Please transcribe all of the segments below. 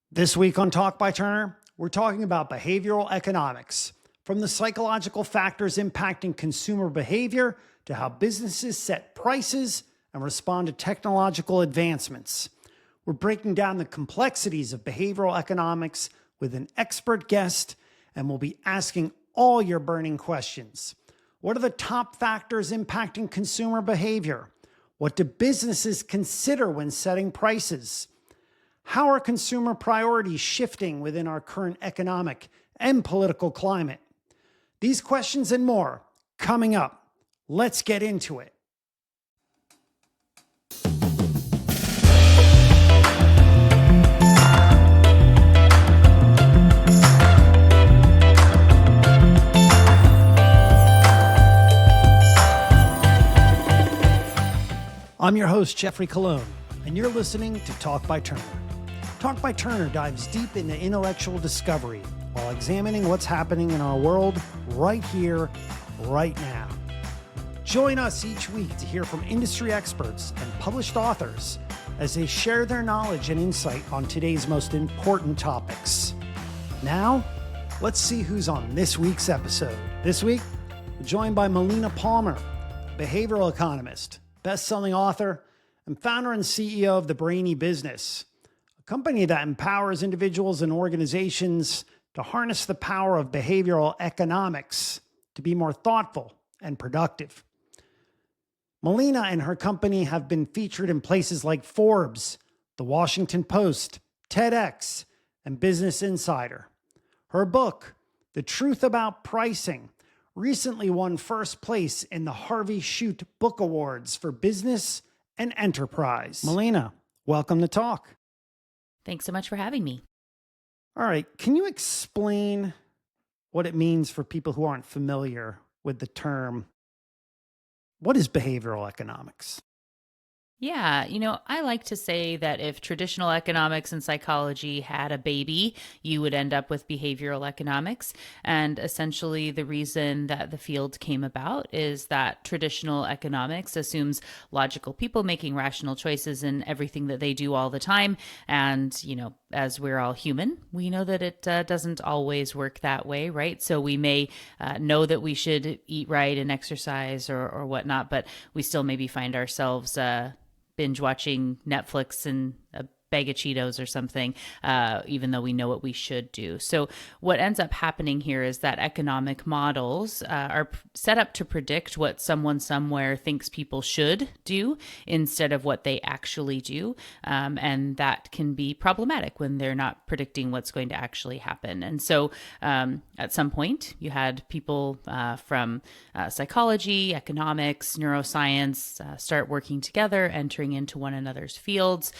This week on Talk by Turner, we're talking about behavioral economics, from the psychological factors impacting consumer behavior to how businesses set prices and respond to technological advancements. We're breaking down the complexities of behavioral economics with an expert guest, and we'll be asking all your burning questions. What are the top factors impacting consumer behavior? What do businesses consider when setting prices? How are consumer priorities shifting within our current economic and political climate? These questions and more coming up. Let's get into it. I'm your host, Jeffrey Colon, and you're listening to Talk by Turner. Talk by Turner dives deep into intellectual discovery while examining what's happening in our world right here, right now. Join us each week to hear from industry experts and published authors as they share their knowledge and insight on today's most important topics. Now, let's see who's on this week's episode. This week, we're joined by Melina Palmer, behavioral economist, best-selling author, and founder and CEO of the Brainy business, a company that empowers individuals and organizations to harness the power of behavioral economics to be more thoughtful and productive. Melina and her company have been featured in places like Forbes, The Washington Post, TEDx, and Business Insider. Her book, The Truth About Pricing, recently won first place in the Harvey Shute Book Awards for Business and Enterprise. Melina, welcome to Talk. Thanks so much for having me. All right, can you explain what it means for people who aren't familiar with the term? What is behavioral economics? Yeah, I like to say that if traditional economics and psychology had a baby, you would end up with behavioral economics. And essentially, the reason that the field came about is that traditional economics assumes logical people making rational choices in everything that they do all the time. And, as we're all human, we know that it doesn't always work that way, right? So we may know that we should eat right and exercise or whatnot, but we still maybe find ourselves binge watching Netflix and a bag of Cheetos or something, even though we know what we should do. So what ends up happening here is that economic models are set up to predict what someone somewhere thinks people should do instead of what they actually do. And that can be problematic when they're not predicting what's going to actually happen. And so at some point, you had people from psychology, economics, neuroscience start working together, entering into one another's fields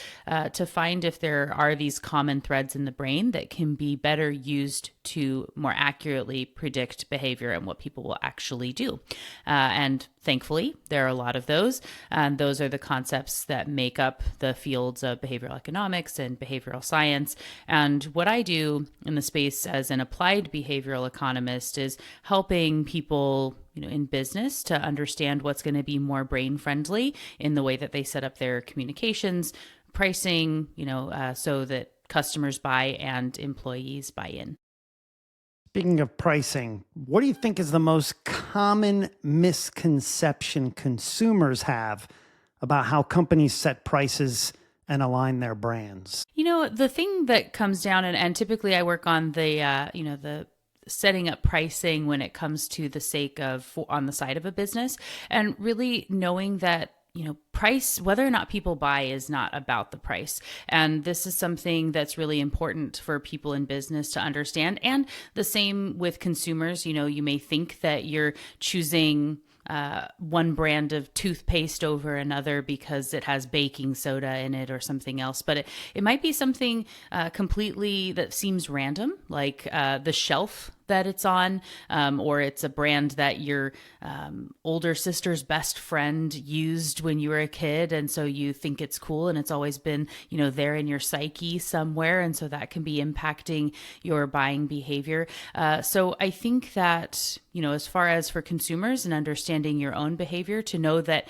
to find if there are these common threads in the brain that can be better used to more accurately predict behavior and what people will actually do. And thankfully, there are a lot of those. And those are the concepts that make up the fields of behavioral economics and behavioral science. And what I do in the space as an applied behavioral economist is helping people in business to understand what's going to be more brain friendly in the way that they set up their communications, pricing, so that customers buy and employees buy in. Speaking of pricing, what do you think is the most common misconception consumers have about how companies set prices and align their brands? The thing that comes down, and typically I work on the setting up pricing when it comes to the sake of on the side of a business, and really knowing that price, whether or not people buy, is not about the price. And this is something that's really important for people in business to understand. And the same with consumers. You may think that you're choosing one brand of toothpaste over another because it has baking soda in it or something else. But it might be something completely that seems random, like the shelf that it's on, or it's a brand that your older sister's best friend used when you were a kid. And so you think it's cool and it's always been, there in your psyche somewhere. And so that can be impacting your buying behavior. So I think that, as far as for consumers and understanding your own behavior, to know that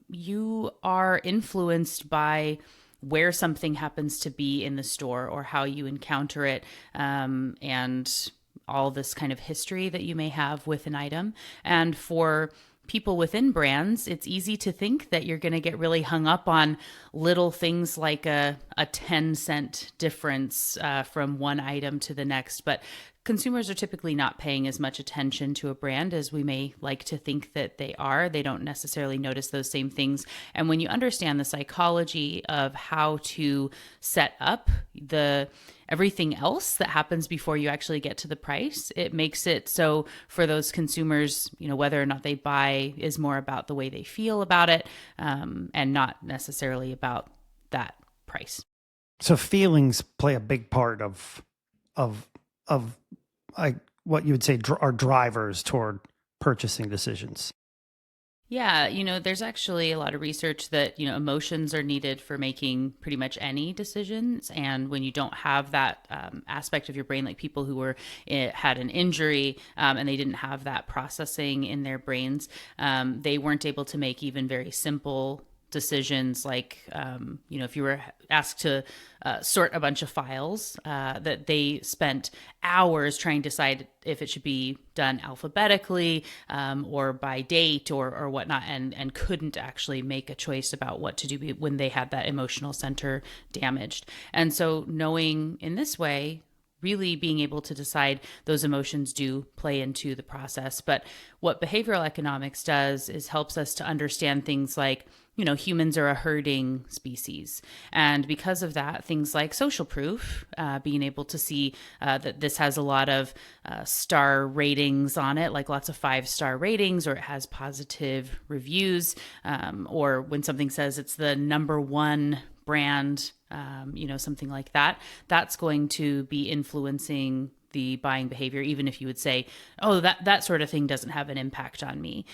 you are influenced by where something happens to be in the store or how you encounter it, and all this kind of history that you may have with an item. And for people within brands, it's easy to think that you're going to get really hung up on little things like a 10-cent difference from one item to the next. But consumers are typically not paying as much attention to a brand as we may like to think that they are. They don't necessarily notice those same things. And when you understand the psychology of how to set up everything else that happens before you actually get to the price, it makes it so for those consumers, whether or not they buy is more about the way they feel about it, and not necessarily about that price. So feelings play a big part of what you would say are drivers toward purchasing decisions. Yeah, there's actually a lot of research that, emotions are needed for making pretty much any decisions. And when you don't have that aspect of your brain, like people who had an injury and they didn't have that processing in their brains, they weren't able to make even very simple decisions like, if you were asked to sort a bunch of files, that they spent hours trying to decide if it should be done alphabetically or by date or whatnot, and couldn't actually make a choice about what to do when they had that emotional center damaged. And so knowing in this way, really being able to decide those emotions do play into the process. But what behavioral economics does is helps us to understand things like, humans are a herding species. And because of that, things like social proof, being able to see that this has a lot of star ratings on it, like lots of 5-star ratings, or it has positive reviews, or when something says it's the number one brand, something like that, that's going to be influencing the buying behavior, even if you would say, oh, that sort of thing doesn't have an impact on me.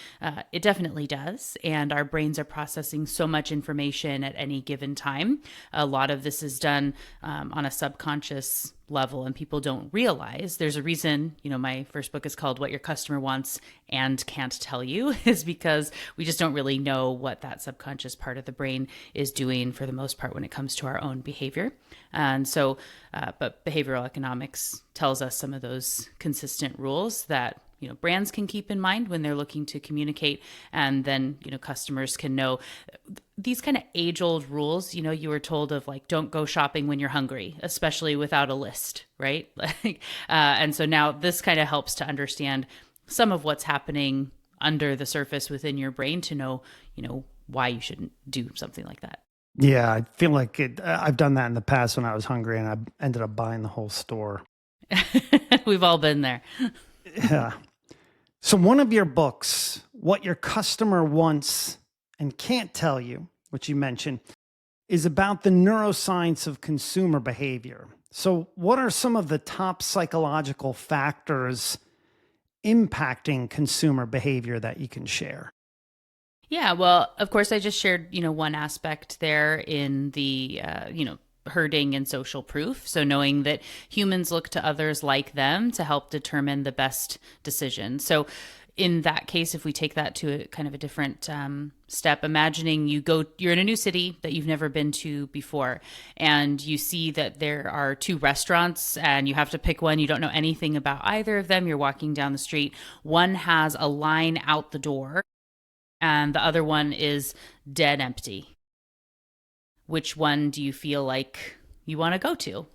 It definitely does. And our brains are processing so much information at any given time. A lot of this is done on a subconscious level, and people don't realize. There's a reason, my first book is called What Your Customer Wants and Can't Tell You, is because we just don't really know what that subconscious part of the brain is doing for the most part when it comes to our own behavior. And so, but behavioral economics tells us some of those consistent rules that brands can keep in mind when they're looking to communicate, and then customers can know these kind of age-old rules. You were told of like, don't go shopping when you're hungry, especially without a list, right? And so now this kind of helps to understand some of what's happening under the surface within your brain to know why you shouldn't do something like that. Yeah, I feel like I've done that in the past when I was hungry and I ended up buying the whole store. We've all been there. Yeah. So one of your books, What Your Customer Wants and Can't Tell You, which you mentioned, is about the neuroscience of consumer behavior. So what are some of the top psychological factors impacting consumer behavior that you can share? Yeah, well, of course, I just shared, one aspect there in the, herding and social proof. So knowing that humans look to others like them to help determine the best decision. So in that case, if we take that to a kind of a different step, imagining you're in a new city that you've never been to before, and you see that there are 2 restaurants and you have to pick one. You don't know anything about either of them. You're walking down the street. One has a line out the door and the other one is dead empty. Which one do you feel like you want to go to?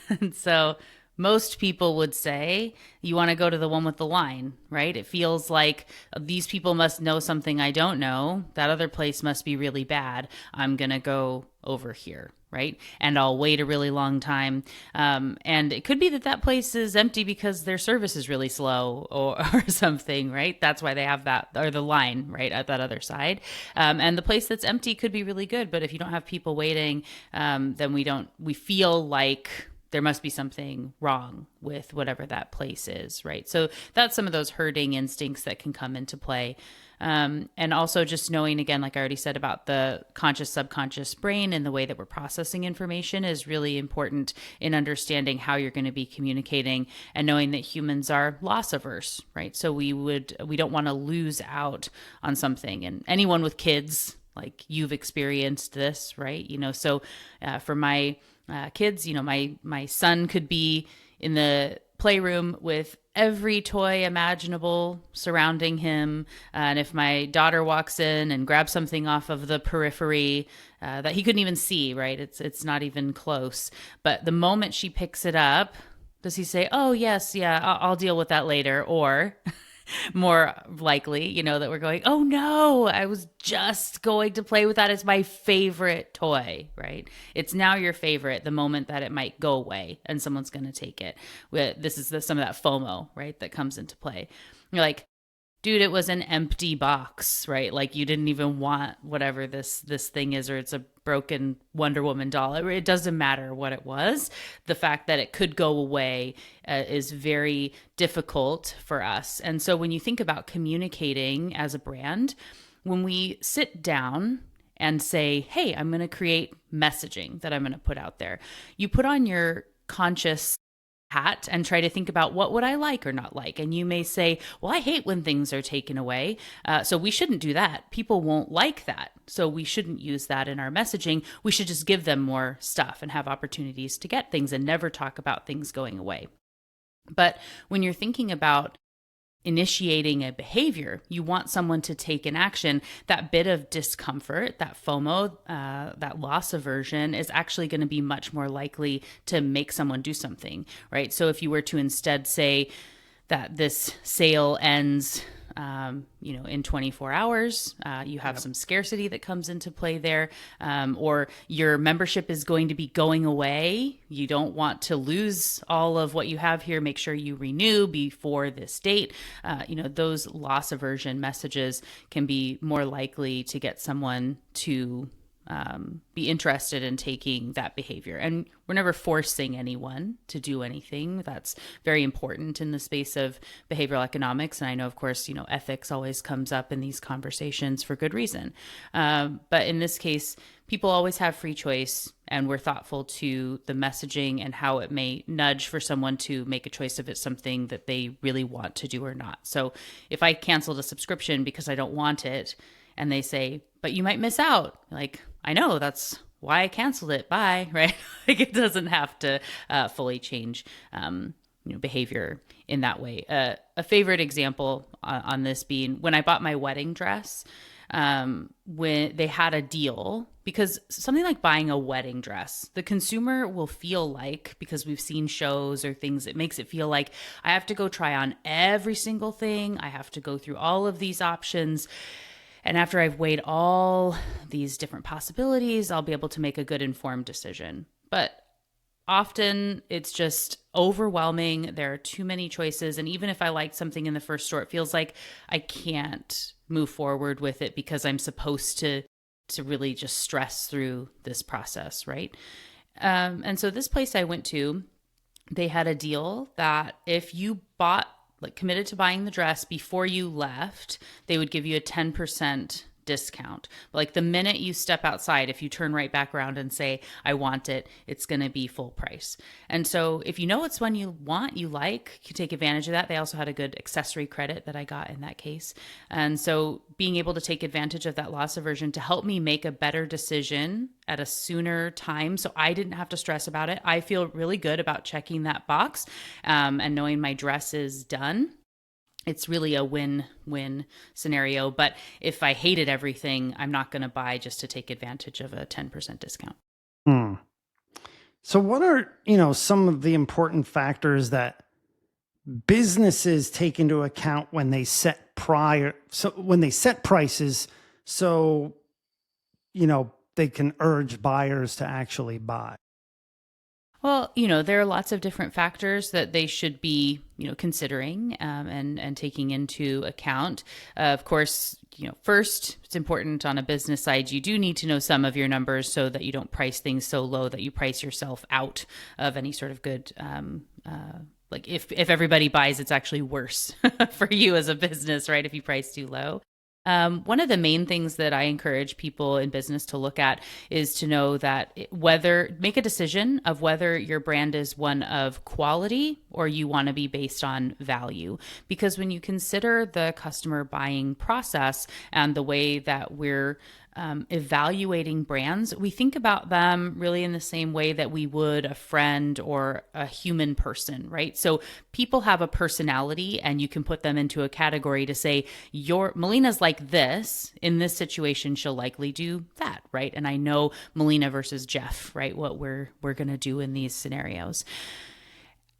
And so most people would say you want to go to the one with the line, right? It feels like these people must know something I don't know. That other place must be really bad. I'm going to go over here, right? And I'll wait a really long time. And it could be that place is empty because their service is really slow or something, right? That's why they have that, or the line, right, at that other side. And the place that's empty could be really good. But if you don't have people waiting, then we feel like there must be something wrong with whatever that place is, right? So that's some of those herding instincts that can come into play. And also just knowing, again, like I already said about the conscious subconscious brain and the way that we're processing information is really important in understanding how you're going to be communicating, and knowing that humans are loss averse, right? So we don't want to lose out on something. And anyone with kids like you've experienced this, right? So for my kids, my son could be in the playroom with every toy imaginable surrounding him. And if my daughter walks in and grabs something off of the periphery that he couldn't even see, right? It's not even close. But the moment she picks it up, does he say, "Oh, yes, yeah, I'll deal with that later"? Or more likely, that we're going, "Oh no, I was just going to play with that. It's my favorite toy," right? It's now your favorite the moment that it might go away and someone's going to take it. This is some of that FOMO, right, that comes into play. You're like, dude, it was an empty box, right? Like you didn't even want whatever this thing is, or it's a broken Wonder Woman doll. It doesn't matter what it was. The fact that it could go away is very difficult for us. And so when you think about communicating as a brand, when we sit down and say, "Hey, I'm going to create messaging that I'm going to put out there," you put on your conscious hat and try to think about what would I like or not like. And you may say, "Well, I hate when things are taken away. So we shouldn't do that. People won't like that. So we shouldn't use that in our messaging. We should just give them more stuff and have opportunities to get things and never talk about things going away." But when you're thinking about initiating a behavior, you want someone to take an action. That bit of discomfort, that FOMO, that loss aversion is actually going to be much more likely to make someone do something, right? So if you were to instead say that this sale ends in 24 hours, you have some scarcity that comes into play there, or your membership is going to be going away. You don't want to lose all of what you have here. Make sure you renew before this date. Those loss aversion messages can be more likely to get someone to be interested in taking that behavior. And we're never forcing anyone to do anything. That's very important in the space of behavioral economics. And I know, of course, ethics always comes up in these conversations for good reason. But in this case, people always have free choice, and we're thoughtful to the messaging and how it may nudge for someone to make a choice if it's something that they really want to do or not. So if I canceled a subscription because I don't want it, and they say, "But you might miss out," like, I know, that's why I canceled it. Bye, right? Like it doesn't have to fully change behavior in that way. A favorite example on this being when I bought my wedding dress, when they had a deal, because something like buying a wedding dress, the consumer will feel like, because we've seen shows or things, it makes it feel like I have to go try on every single thing. I have to go through all of these options. And after I've weighed all these different possibilities, I'll be able to make a good informed decision. But often it's just overwhelming. There are too many choices. And even if I liked something in the first store, it feels like I can't move forward with it because I'm supposed to really just stress through this process, right? And so this place I went to, they had a deal that if you committed to buying the dress before you left, they would give you a 10% discount. But like the minute you step outside, if you turn right back around and say, "I want it," it's going to be full price. And so if you know it's one you want, you like, you take advantage of that. They also had a good accessory credit that I got in that case. And so being able to take advantage of that loss aversion to help me make a better decision at a sooner time, so I didn't have to stress about it. I feel really good about checking that box and knowing my dress is done. It's really a win-win scenario. But if I hated everything, I'm not going to buy just to take advantage of a 10% discount. So what are, some of the important factors that businesses take into account when they set prices, so, they can urge buyers to actually buy? Well, there are lots of different factors that they should be, considering and taking into account. Of course, first, it's important on a business side, you do need to know some of your numbers so that you don't price things so low that you price yourself out of any sort of good, like if everybody buys, it's actually worse for you as a business, right? If you price too low. One of the main things that I encourage people in business to look at is to know that make a decision of whether your brand is one of quality or you want to be based on value. Because when you consider the customer buying process and the way that we're evaluating brands, we think about them really in the same way that we would a friend or a human person, right? So people have a personality, and you can put them into a category to say, your Melina's like this. In this situation, she'll likely do that, right? And I know Melina versus Jeff, right? What we're going to do in these scenarios.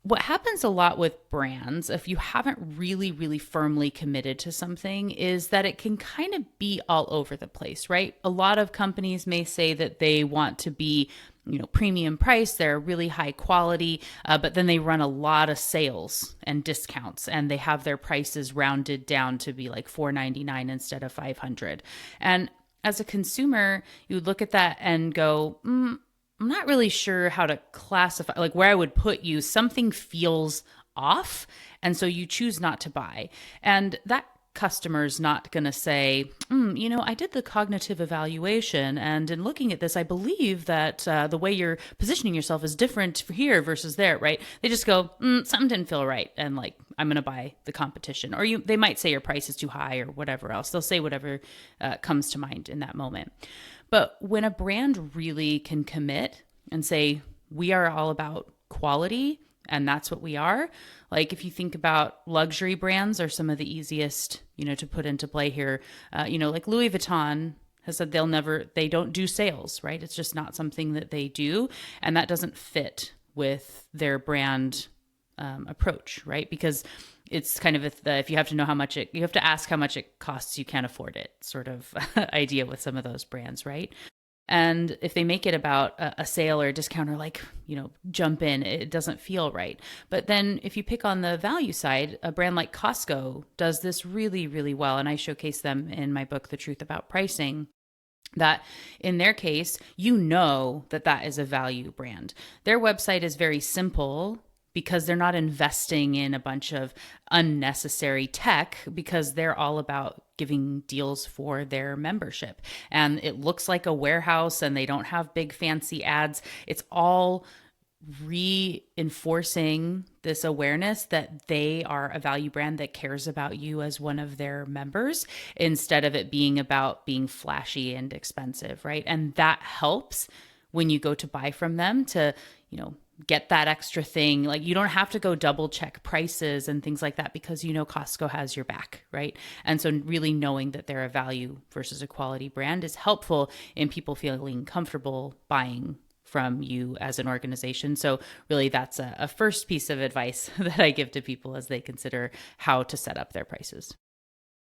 What happens a lot with brands, if you haven't really, really firmly committed to something, is that it can kind of be all over the place, right? A lot of companies may say that they want to be, premium price, they're really high quality, but then they run a lot of sales and discounts, and they have their prices rounded down to be like $4.99 instead of $500. And as a consumer, you look at that and go, I'm not really sure how to classify, like where I would put you. Something feels off. And so you choose not to buy. And that customer's not going to say, I did the cognitive evaluation, and in looking at this, I believe that the way you're positioning yourself is different for here versus there, right? They just go, something didn't feel right, and like, I'm going to buy the competition. Or they might say your price is too high or whatever else. They'll say whatever comes to mind in that moment. But when a brand really can commit and say, we are all about quality, and that's what we are. Like if you think about luxury brands are some of the easiest, to put into play here. Like Louis Vuitton has said they don't do sales, right? It's just not something that they do. And that doesn't fit with their brand approach, right? Because it's kind of if you have to know you have to ask how much it costs, you can't afford it sort of idea with some of those brands, right? And if they make it about a sale or a discount or like, jump in, it doesn't feel right. But then if you pick on the value side, a brand like Costco does this really, really well. And I showcase them in my book, The Truth About Pricing, that in their case, that is a value brand. Their website is very simple because they're not investing in a bunch of unnecessary tech, because they're all about giving deals for their membership. And it looks like a warehouse, and they don't have big fancy ads. It's all reinforcing this awareness that they are a value brand that cares about you as one of their members, instead of it being about being flashy and expensive, right? And that helps when you go to buy from them to, get that extra thing. Like you don't have to go double check prices and things like that, because Costco has your back, right? And so really knowing that they're a value versus a quality brand is helpful in people feeling comfortable buying from you as an organization. So really that's a first piece of advice that I give to people as they consider how to set up their prices.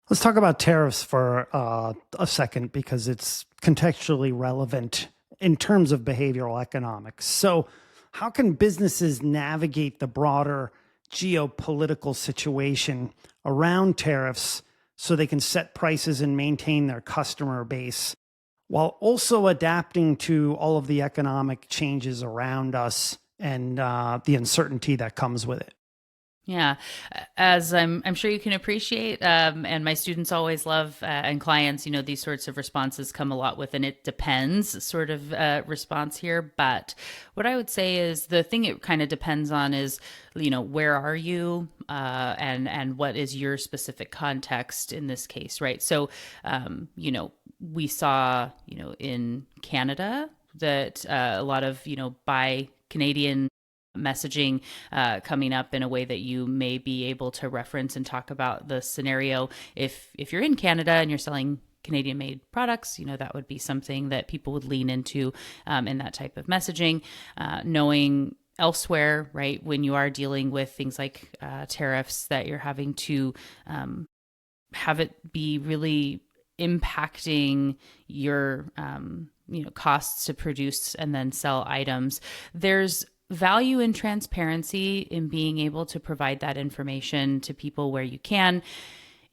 Let's talk about tariffs for a second, because it's contextually relevant in terms of behavioral economics. So how can businesses navigate the broader geopolitical situation around tariffs so they can set prices and maintain their customer base while also adapting to all of the economic changes around us and the uncertainty that comes with it? Yeah, as I'm sure you can appreciate, and my students always love, and clients, these sorts of responses come a lot with an "it depends" sort of response here. But what I would say is the thing it kind of depends on is, where are you, and what is your specific context in this case, right? So, we saw, in Canada that a lot of, buy Canadian messaging coming up in a way that you may be able to reference and talk about the scenario. If you're in Canada and you're selling Canadian made products, that would be something that people would lean into in that type of messaging. Knowing elsewhere, right, when you are dealing with things like tariffs, that you're having to have it be really impacting your costs to produce and then sell items. There's value in transparency in being able to provide that information to people where you can.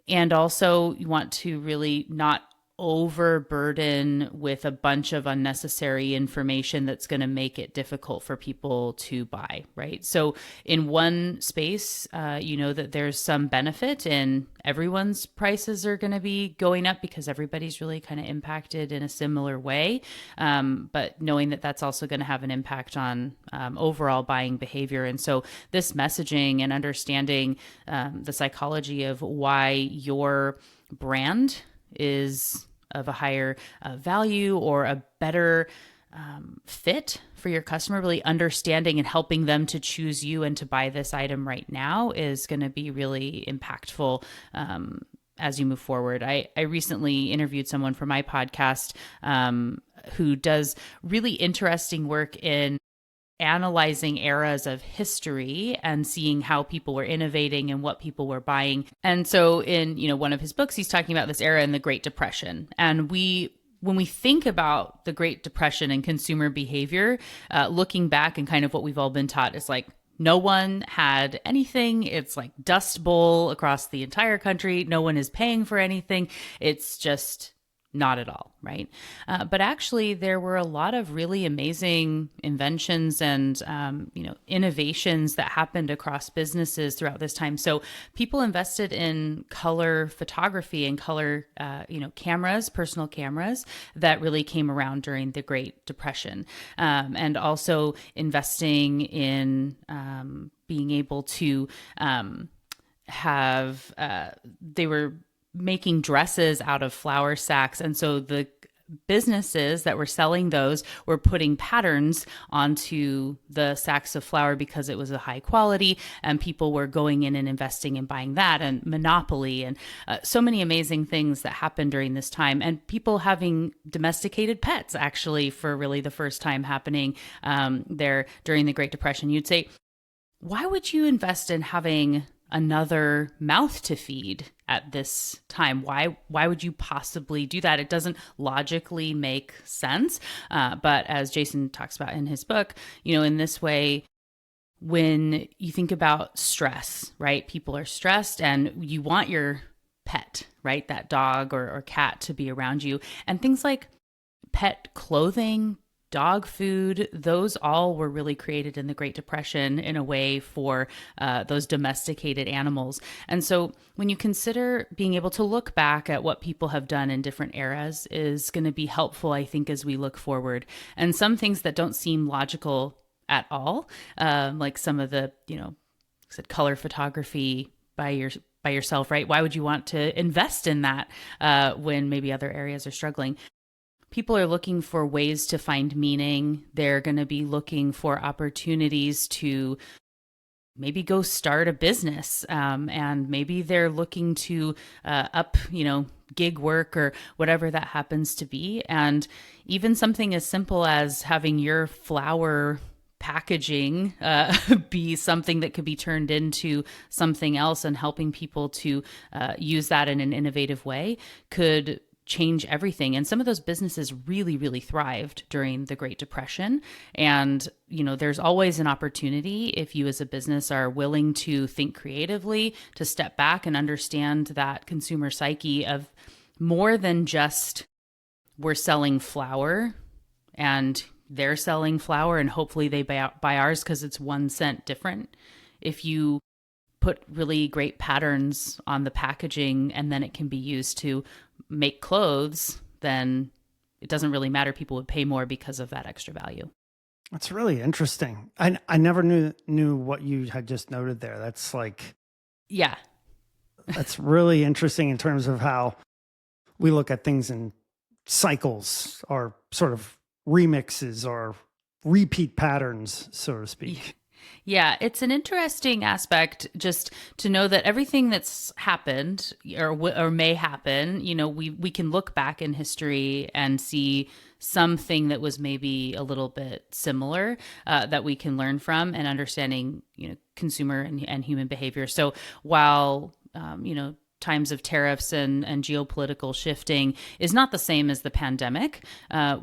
And also you want to really not overburden with a bunch of unnecessary information that's going to make it difficult for people to buy, right? So in one space, that there's some benefit in everyone's prices are going to be going up because everybody's really kind of impacted in a similar way. But knowing that that's also going to have an impact on overall buying behavior. And so this messaging and understanding the psychology of why your brand is of a higher value or a better fit for your customer, really understanding and helping them to choose you and to buy this item right now is going to be really impactful as you move forward. I recently interviewed someone for my podcast who does really interesting work in analyzing eras of history and seeing how people were innovating and what people were buying. And so in, one of his books, he's talking about this era in the Great Depression. And when we think about the Great Depression and consumer behavior, looking back and kind of what we've all been taught is like, no one had anything. It's like Dust Bowl across the entire country. No one is paying for anything. It's just not at all, right? But actually, there were a lot of really amazing inventions and innovations that happened across businesses throughout this time. So people invested in color photography and color, cameras, personal cameras that really came around during the Great Depression, and also investing in being able to they were making dresses out of flour sacks. And so the businesses that were selling those were putting patterns onto the sacks of flour because it was a high quality, and people were going in and investing and buying that, and Monopoly, and so many amazing things that happened during this time. And people having domesticated pets, actually, for really the first time happening there during the Great Depression. You'd say, why would you invest in having another mouth to feed at this time? Why would you possibly do that? It doesn't logically make sense. But as Jason talks about in his book, in this way, when you think about stress, right? People are stressed and you want your pet, right? That dog or cat to be around you. And things like pet clothing, dog food, those all were really created in the Great Depression in a way for those domesticated animals. And so when you consider being able to look back at what people have done in different eras is going to be helpful, I think, as we look forward. And some things that don't seem logical at all, like some of the, color photography by yourself, right? Why would you want to invest in that when maybe other areas are struggling? People are looking for ways to find meaning. They're going to be looking for opportunities to maybe go start a business. And maybe they're looking to up, gig work or whatever that happens to be. And even something as simple as having your flower packaging be something that could be turned into something else, and helping people to use that in an innovative way could change everything. And some of those businesses really, really thrived during the Great Depression. And, there's always an opportunity if you as a business are willing to think creatively, to step back and understand that consumer psyche of more than just we're selling flour and they're selling flour and hopefully they buy ours because it's 1 cent different. If you put really great patterns on the packaging and then it can be used to make clothes, then it doesn't really matter. People would pay more because of that extra value. That's really interesting. I never knew what you had just noted there. That's like, yeah, that's really interesting in terms of how we look at things in cycles or sort of remixes or repeat patterns, so to speak. Yeah, it's an interesting aspect just to know that everything that's happened or may happen, we can look back in history and see something that was maybe a little bit similar that we can learn from, and understanding, consumer and human behavior. So while, times of tariffs and geopolitical shifting is not the same as the pandemic.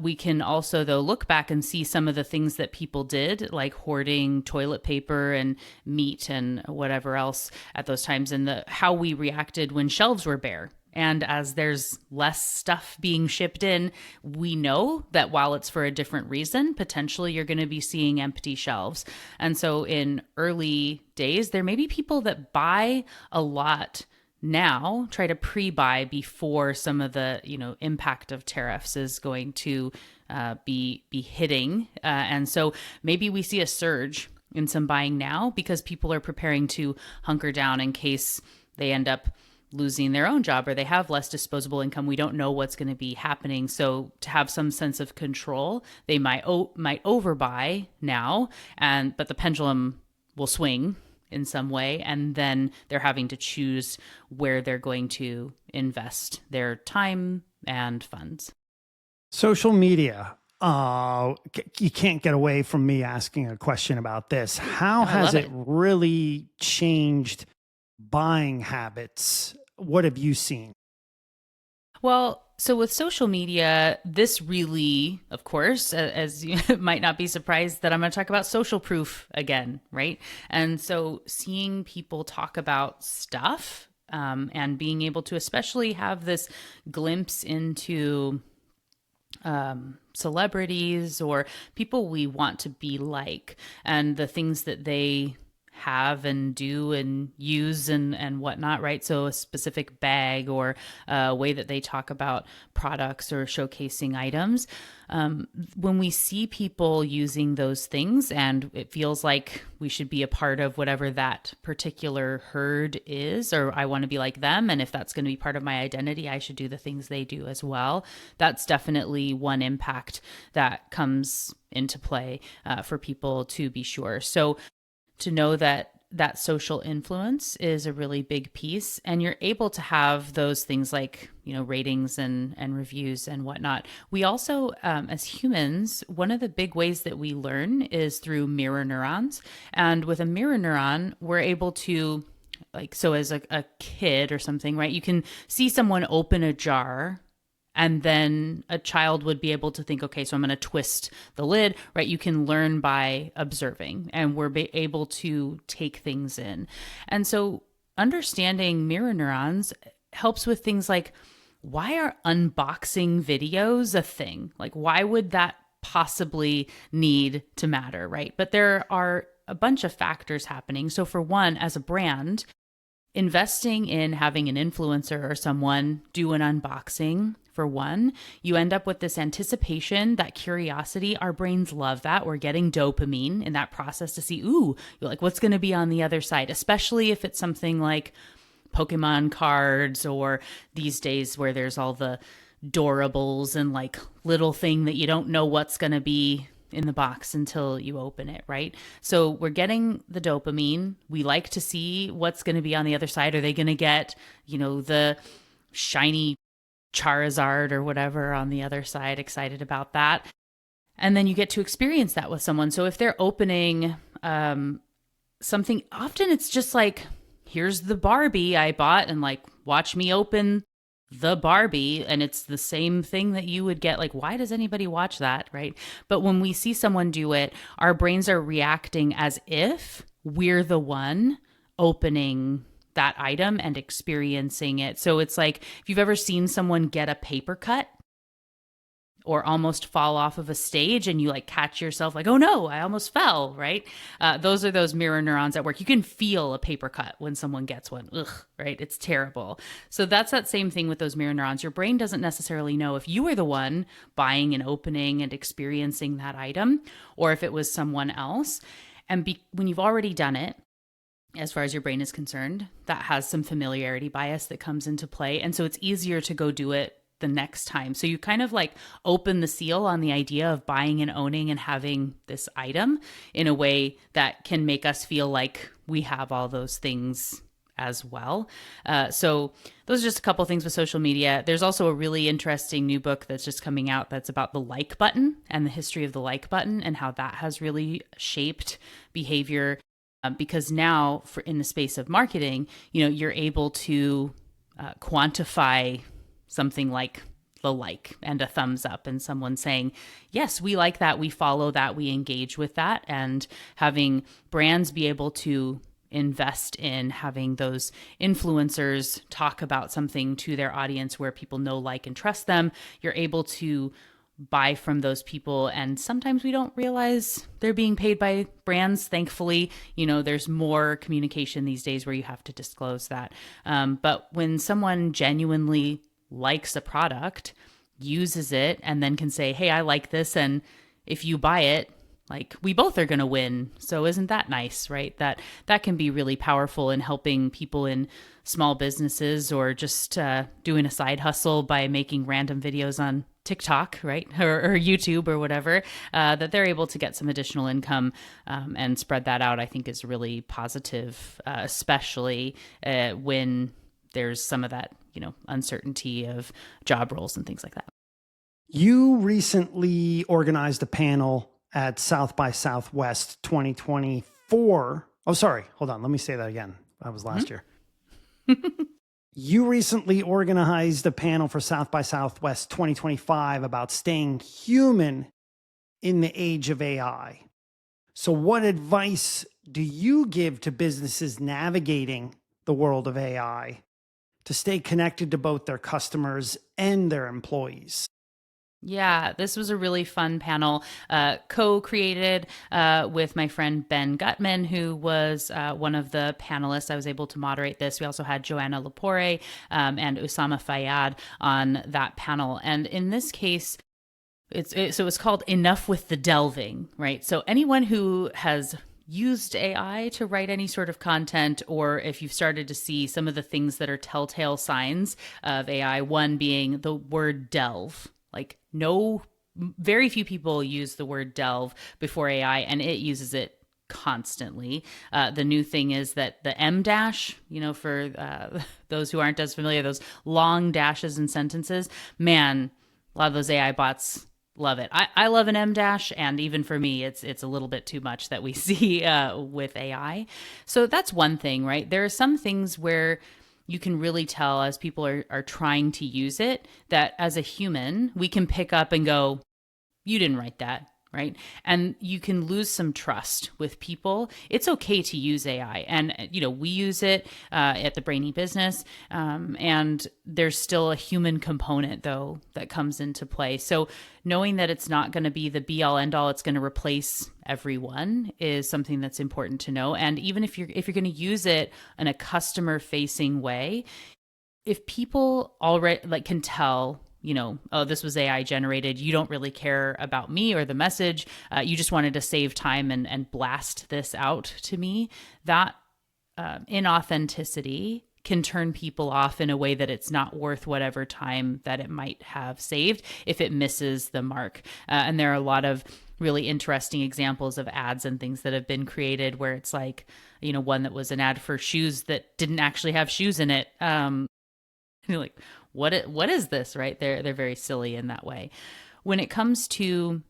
We can also, though, look back and see some of the things that people did, like hoarding toilet paper and meat and whatever else at those times, and how we reacted when shelves were bare. And as there's less stuff being shipped in, we know that while it's for a different reason, potentially you're going to be seeing empty shelves. And so in early days, there may be people that buy a lot now, try to pre-buy before some of the impact of tariffs is going to be hitting, and so maybe we see a surge in some buying now because people are preparing to hunker down in case they end up losing their own job or they have less disposable income. We don't know what's going to be happening. So to have some sense of control, they might overbuy now, but the pendulum will swing in some way, and then they're having to choose where they're going to invest their time and funds. Social media. You can't get away from me asking a question about this. How has it really changed buying habits? What have you seen? Well, so with social media, this really, of course, as you might not be surprised that I'm going to talk about social proof again, right? And so seeing people talk about stuff and being able to especially have this glimpse into celebrities or people we want to be like, and the things that they have and do and use and whatnot, right? So a specific bag or a way that they talk about products or showcasing items. When we see people using those things and it feels like we should be a part of whatever that particular herd is, or I want to be like them, and if that's going to be part of my identity, I should do the things they do as well. That's definitely one impact that comes into play for people, to be sure. So to know that social influence is a really big piece, and you're able to have those things like, ratings and reviews and whatnot. We also, as humans, one of the big ways that we learn is through mirror neurons. And with a mirror neuron, we're able to, so as a kid or something, right? You can see someone open a jar, and then a child would be able to think, okay, so I'm going to twist the lid, right? You can learn by observing, and we're able to take things in. And so understanding mirror neurons helps with things like, why are unboxing videos a thing? Like, why would that possibly need to matter, right? But there are a bunch of factors happening. So for one, as a brand, investing in having an influencer or someone do an unboxing, for one, you end up with this anticipation, that curiosity. Our brains love that. We're getting dopamine in that process to see, ooh, you're like, what's going to be on the other side, especially if it's something like Pokemon cards, or these days where there's all the doorables and like little thing that you don't know what's going to be in the box until you open it, right? So we're getting the dopamine. We like to see what's going to be on the other side. Are they going to get, the shiny Charizard or whatever on the other side? Excited about that. And then you get to experience that with someone. So if they're opening something, often it's just like, here's the Barbie I bought, and like, watch me open the Barbie, and it's the same thing that you would get. Like, why does anybody watch that, right? But when we see someone do it, our brains are reacting as if we're the one opening that item and experiencing it. So it's like, if you've ever seen someone get a paper cut or almost fall off of a stage, and you like catch yourself like, oh no, I almost fell, right? Those are those mirror neurons at work. You can feel a paper cut when someone gets one. Ugh, right? It's terrible. So that's that same thing with those mirror neurons. Your brain doesn't necessarily know if you were the one buying and opening and experiencing that item, or if it was someone else. And when you've already done it, as far as your brain is concerned, that has some familiarity bias that comes into play. And so it's easier to go do it the next time. So you kind of like open the seal on the idea of buying and owning and having this item in a way that can make us feel like we have all those things as well. So those are just a couple of things with social media. There's also a really interesting new book that's just coming out that's about the like button and the history of the like button and how that has really shaped behavior. Because now, in the space of marketing, you're able to quantify something like the like and a thumbs up, and someone saying, yes, we like that, we follow that, we engage with that, and having brands be able to invest in having those influencers talk about something to their audience where people know, like, and trust them. You're able to buy from those people, and sometimes we don't realize they're being paid by brands. Thankfully, there's more communication these days where you have to disclose that. But when someone genuinely likes a product, uses it, and then can say, hey, I like this, and if you buy it, Like, we both are going to win. So isn't that nice, right? That can be really powerful in helping people in small businesses, or just doing a side hustle by making random videos on TikTok, right? Or YouTube or whatever, that they're able to get some additional income, and spread that out, I think is really positive, especially when there's some of that, uncertainty of job roles and things like that. You recently organized a panel at South by Southwest 2024. Oh, sorry. Hold on. Let me say that again. That was last year. You recently organized a panel for South by Southwest 2025 about staying human in the age of AI. So what advice do you give to businesses navigating the world of AI to stay connected to both their customers and their employees? Yeah, this was a really fun panel, co-created with my friend Ben Gutman, who was one of the panelists. I was able to moderate this. We also had Joanna Lepore and Usama Fayyad on that panel. And in this case, it's called Enough with the Delving, right? So anyone who has used AI to write any sort of content, or if you've started to see some of the things that are telltale signs of AI, one being the word delve. Like, very few people use the word delve before AI, and it uses it constantly. The new thing is that the M dash, for those who aren't as familiar, those long dashes in sentences, man, a lot of those AI bots love it. I love an M dash, and even for me, it's a little bit too much that we see with AI. So that's one thing, right? There are some things where you can really tell as people are trying to use it, that as a human, we can pick up and go, you didn't write that, right? And you can lose some trust with people. It's okay to use AI. And, we use it at the Brainy business. And there's still a human component, though, that comes into play. So knowing that it's not going to be the be all end all, it's going to replace everyone, is something that's important to know. And even if you're going to use it in a customer facing way, if people already can tell, oh, this was AI generated, you don't really care about me or the message, you just wanted to save time and blast this out to me, that inauthenticity can turn people off in a way that it's not worth whatever time that it might have saved if it misses the mark. And there are a lot of really interesting examples of ads and things that have been created where it's like, one that was an ad for shoes that didn't actually have shoes in it. You're like, what is this, right? They're very silly in that way. When it comes to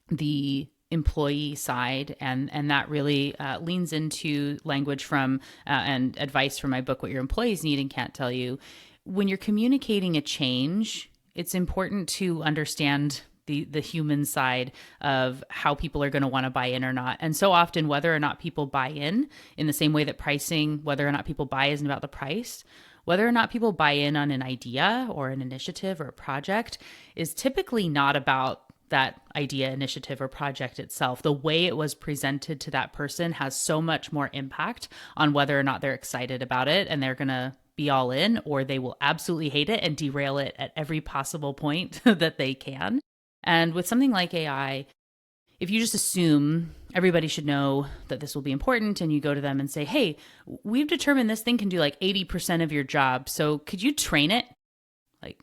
the employee side, and that really leans into language from and advice from my book, What Your Employees Need and Can't Tell You. When you're communicating a change, it's important to understand the human side of how people are going to want to buy in or not. And so often, whether or not people buy in the same way that pricing, whether or not people buy isn't about the price, whether or not people buy in on an idea or an initiative or a project is typically not about that idea, initiative, or project itself. The way it was presented to that person has so much more impact on whether or not they're excited about it and they're going to be all in, or they will absolutely hate it and derail it at every possible point that they can. And with something like AI, if you just assume everybody should know that this will be important, and you go to them and say, hey, we've determined this thing can do like 80% of your job, so could you train it? Like,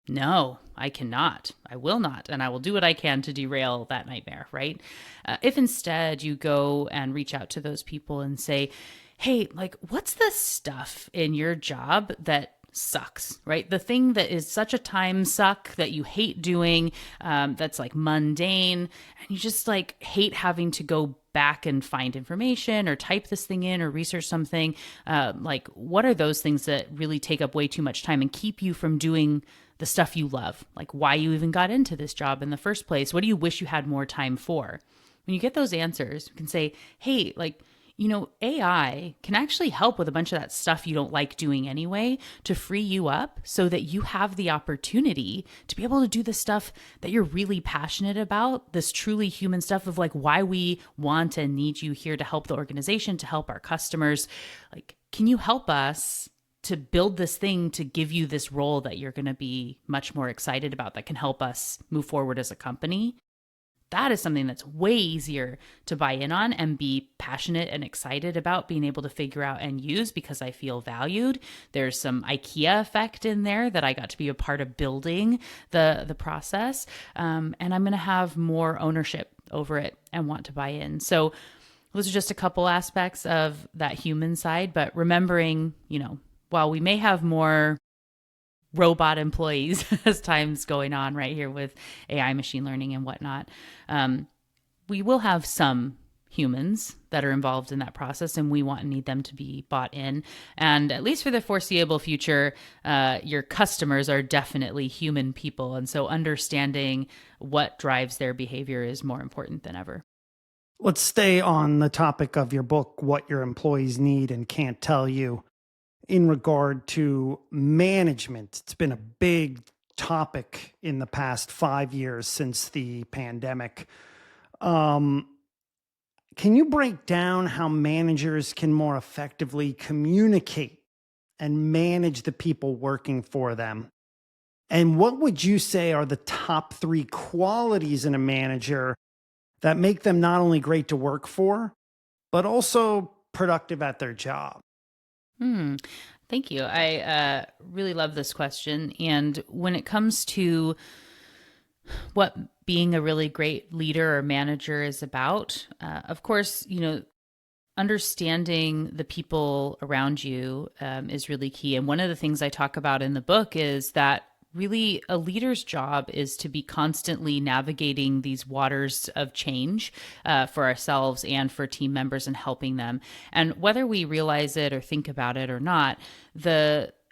no, I cannot. I will not. And I will do what I can to derail that nightmare, right? If instead you go and reach out to those people and say, hey, what's the stuff in your job that sucks, right? The thing that is such a time suck that you hate doing, that's mundane, and you just hate having to go back and find information or type this thing in or research something. What are those things that really take up way too much time and keep you from doing the stuff you love? Why you even got into this job in the first place? What do you wish you had more time for? When you get those answers, you can say, hey, AI can actually help with a bunch of that stuff you don't like doing anyway, to free you up so that you have the opportunity to be able to do the stuff that you're really passionate about, this truly human stuff of why we want and need you here to help the organization, to help our customers. Can you help us to build this thing to give you this role that you're going to be much more excited about, that can help us move forward as a company? that is something that's way easier to buy in on and be passionate and excited about being able to figure out and use because I feel valued. There's some IKEA effect in there that I got to be a part of building the process. And I'm going to have more ownership over it and want to buy in. So those are just a couple aspects of that human side, but remembering, while we may have more robot employees as time's going on right here with AI, machine learning and whatnot, we will have some humans that are involved in that process, and we want and need them to be bought in. And at least for the foreseeable future, your customers are definitely human people. And so understanding what drives their behavior is more important than ever. Let's stay on the topic of your book, What Your Employees Need and Can't Tell You. In regard to management, it's been a big topic in the past 5 years since the pandemic. Can you break down how managers can more effectively communicate and manage the people working for them? And what would you say are the top 3 qualities in a manager that make them not only great to work for, but also productive at their job? Thank you. I really love this question. And when it comes to what being a really great leader or manager is about, of course, understanding the people around you is really key. And one of the things I talk about in the book is that really a leader's job is to be constantly navigating these waters of change for ourselves and for team members and helping them. And whether we realize it or think about it or not,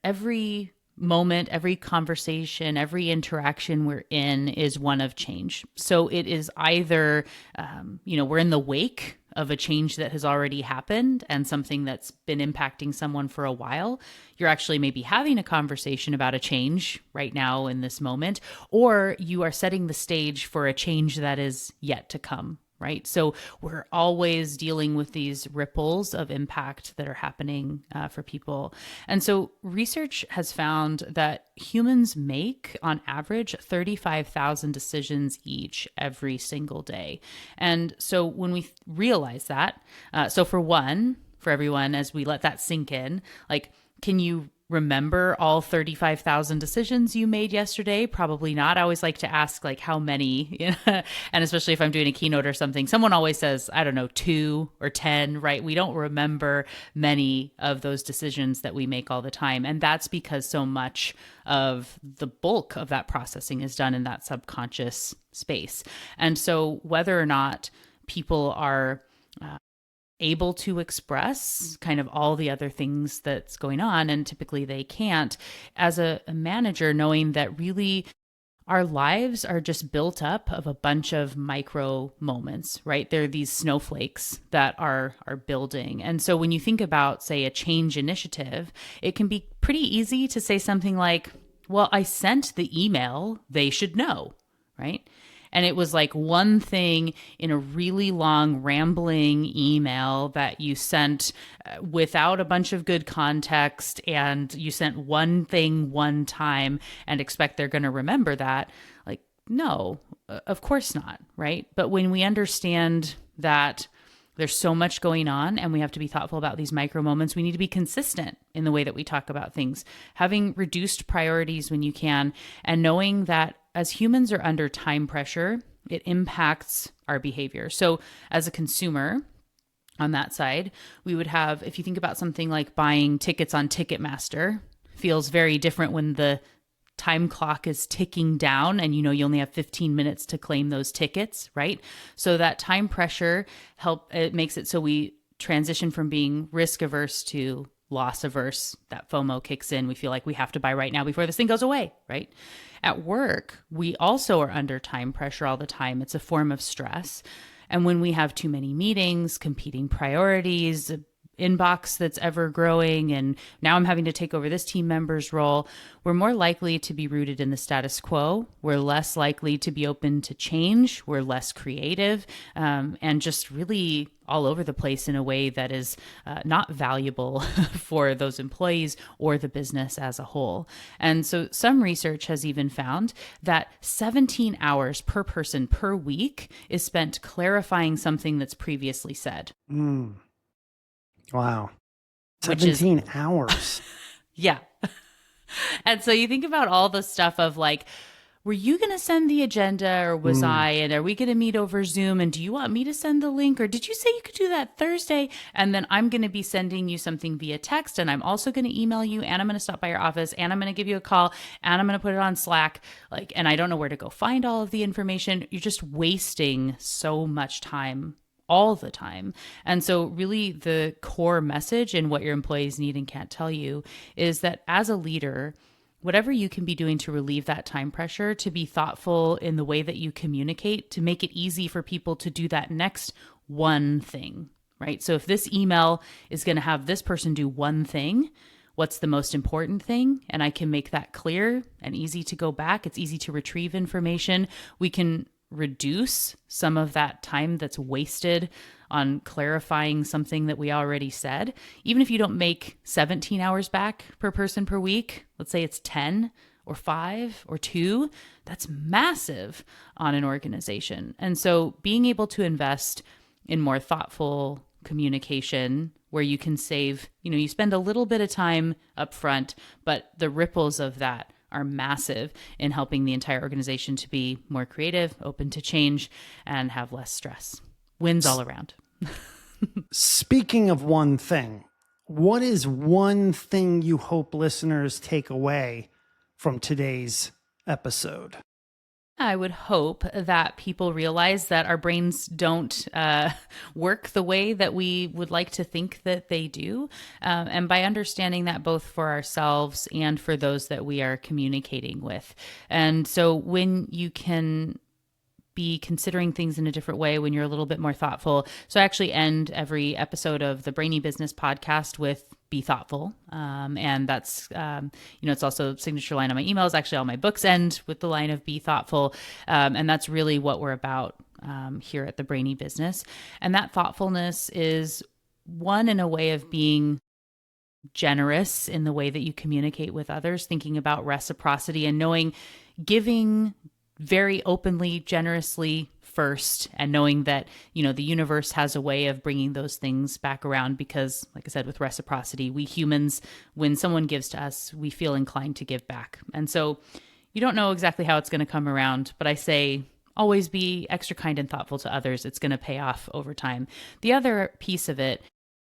every moment, every conversation, every interaction we're in is one of change. So it is either, we're in the wake of a change that has already happened and something that's been impacting someone for a while. You're actually maybe having a conversation about a change right now in this moment, or you are setting the stage for a change that is yet to come. Right? So we're always dealing with these ripples of impact that are happening for people. And so research has found that humans make, on average, 35,000 decisions each every single day. And so when we realize that, so for everyone, as we let that sink in, can you remember all 35,000 decisions you made yesterday? Probably not. I always like to ask how many, and especially if I'm doing a keynote or something, someone always says, I don't know, 2 or 10, right? We don't remember many of those decisions that we make all the time. And that's because so much of the bulk of that processing is done in that subconscious space. And so whether or not people are able to express kind of all the other things that's going on, and typically they can't, as a manager, knowing that really our lives are just built up of a bunch of micro moments, right? They're these snowflakes that are building. And so when you think about, say, a change initiative, it can be pretty easy to say something like, well, I sent the email, they should know, right? And it was one thing in a really long, rambling email that you sent without a bunch of good context, and you sent one thing one time and expect they're going to remember that. No, of course not, right? But when we understand that there's so much going on and we have to be thoughtful about these micro moments, we need to be consistent in the way that we talk about things, having reduced priorities when you can, and knowing that as humans are under time pressure, it impacts our behavior. So as a consumer, on that side, we would have, if you think about something like buying tickets on Ticketmaster, feels very different when the time clock is ticking down and you only have 15 minutes to claim those tickets, right? So that time pressure it makes it so we transition from being risk averse to loss averse. That FOMO kicks in. We feel like we have to buy right now before this thing goes away, right? At work, we also are under time pressure all the time. It's a form of stress. And when we have too many meetings, competing priorities, inbox that's ever growing, and now I'm having to take over this team member's role, we're more likely to be rooted in the status quo. We're less likely to be open to change. We're less creative, and just really all over the place in a way that is not valuable for those employees or the business as a whole. And so some research has even found that 17 hours per person per week is spent clarifying something that's previously said. Wow. 17 hours. Yeah. And so you think about all the stuff of like, were you going to send the agenda or was I? And are we going to meet over Zoom? And do you want me to send the link? Or did you say you could do that Thursday? And then I'm going to be sending you something via text. And I'm also going to email you. And I'm going to stop by your office. And I'm going to give you a call. And I'm going to put it on Slack. And I don't know where to go find all of the information. You're just wasting so much time all the time. And so really the core message and what your employees need and can't tell you is that as a leader, whatever you can be doing to relieve that time pressure, to be thoughtful in the way that you communicate, to make it easy for people to do that next one thing, right? So if this email is going to have this person do one thing, what's the most important thing? And I can make that clear and easy to go back. It's easy to retrieve information. We can reduce some of that time that's wasted on clarifying something that we already said. Even if you don't make 17 hours back per person per week, let's say it's 10 or 5 or 2, that's massive on an organization. And so being able to invest in more thoughtful communication where you can save, you spend a little bit of time up front, but the ripples of that are massive in helping the entire organization to be more creative, open to change, and have less stress. Wins all around. Speaking of one thing, what is one thing you hope listeners take away from today's episode? I would hope that people realize that our brains don't work the way that we would like to think that they do. And by understanding that both for ourselves and for those that we are communicating with. And so when you can be considering things in a different way, when you're a little bit more thoughtful. So I actually end every episode of the Brainy Business podcast with be thoughtful. And that's, it's also a signature line on my emails. Actually, all my books end with the line of be thoughtful. And that's really what we're about here at the Brainy Business. And that thoughtfulness is one in a way of being generous in the way that you communicate with others, thinking about reciprocity and knowing, giving very openly, generously first, and knowing that, the universe has a way of bringing those things back around because, like I said, with reciprocity, we humans, when someone gives to us, we feel inclined to give back. And so you don't know exactly how it's going to come around, but I say always be extra kind and thoughtful to others. It's going to pay off over time. The other piece of it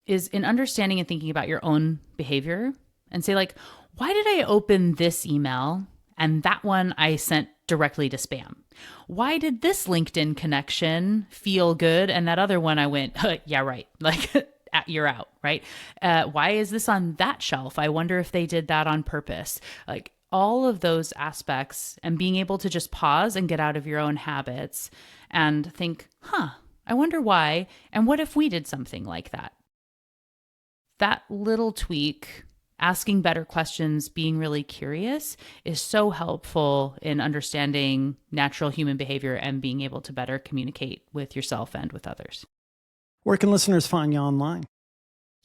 is in understanding and thinking about your own behavior and say, like, why did I open this email and that one I sent directly to spam? Why did this LinkedIn connection feel good and that other one I went, yeah, right, like you're out, right? Why is this on that shelf? I wonder if they did that on purpose. Like all of those aspects, and being able to just pause and get out of your own habits and think, I wonder why, and what if we did something like that? That little tweak, asking better questions, being really curious is so helpful in understanding natural human behavior and being able to better communicate with yourself and with others. Where can listeners find you online?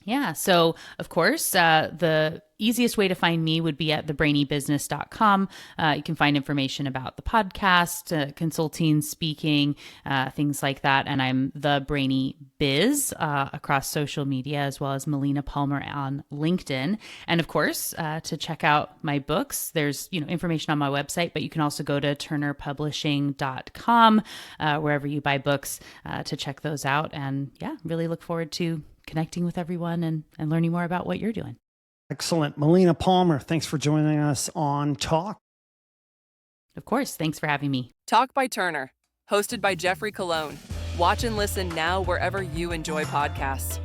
Yeah. So, of course, the easiest way to find me would be at thebrainybusiness.com. You can find information about the podcast, consulting, speaking, things like that. And I'm the Brainy Biz across social media, as well as Melina Palmer on LinkedIn. And of course, to check out my books, there's information on my website, but you can also go to turnerpublishing.com, wherever you buy books, to check those out. And yeah, really look forward to connecting with everyone and learning more about what you're doing. Excellent. Melina Palmer, thanks for joining us on Talk. Of course. Thanks for having me. Talk by Turner, hosted by Jeffrey Colon. Watch and listen now wherever you enjoy podcasts.